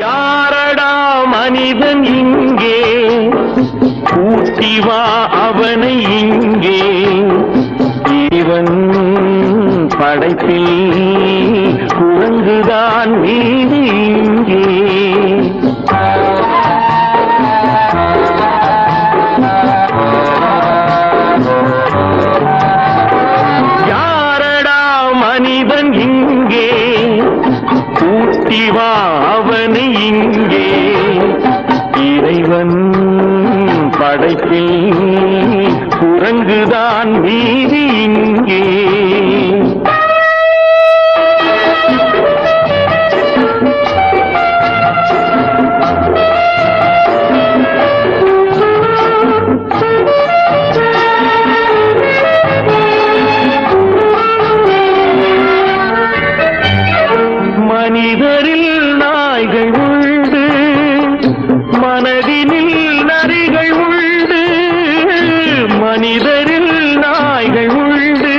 யாரடா மனிதன் இங்கே கூட்டி வா அவனை இங்கே இவன் படைப்பில் குரங்குதான் மீது இங்கே யாரடா மனிதன் இங்கே கூட்டி வா அவனை இங்கே இறைவன் படைப்பில் குரங்குதான் மீதி இங்கே மனிதரில் நாய்கள் உண்டு மனதினில் நரிகள் உண்டு மனிதரில் நாய்கள் உண்டு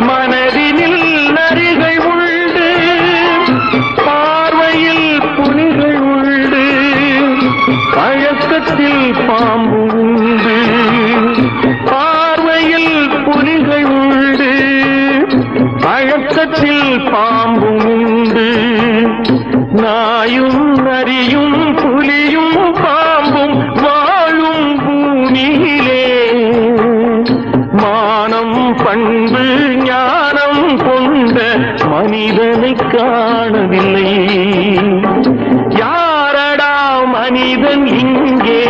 மனதினில் நரிகள் உண்டு பார்வையில் புலிகள் உண்டு பழக்கத்தில் பாம்பு உண்டு பார்வையில் புலிகள் உண்டு பழக்கத்தில் பாம்பு உண்டு நாயும் நரியும் புலியும் பாம்பும் வாழும் பூமியிலே மானம் பண்பு ஞானம் கொண்ட மனிதனை காணவில்லை யாரடா மனிதன் இங்கே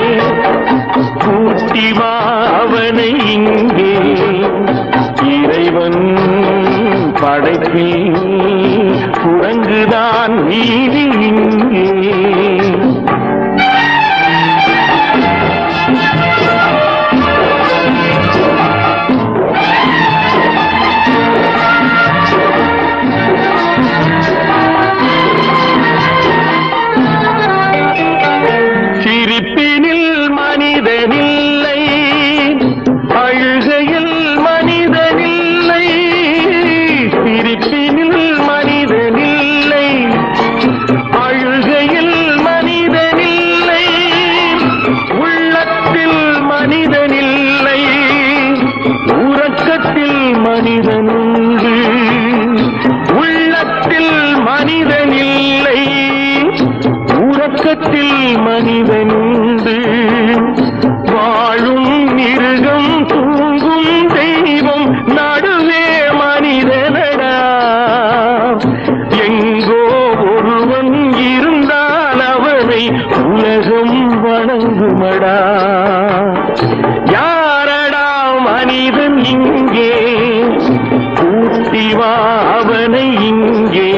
கூட்டி வா அவனை இங்கே இறைவன் படைப்பில் குரங்குதான் மீதி இங்கே சிரிப்பினில் மனிதனில்லை அழுகையில் மனிதனில்லை சிரிப்பினில் மனிதனில்லை அழுகையில் மனிதனில்லை உள்ளத்தில் மனிதனில்லை உறக்கத்தில் மனிதனுண்டு உள்ளத்தில் மனிதனில்லை உறக்கத்தில் மனிதனுண்டு வாழும் மிருகம் தூங்கும் தெய்வம் நடுவே மனிதனடா எங்கோ ஒருவன் இருந்தால் அவனை உலகம் வணங்குமடா யாரடா மனிதன் இங்கே கூட்டி வா அவனை இங்கே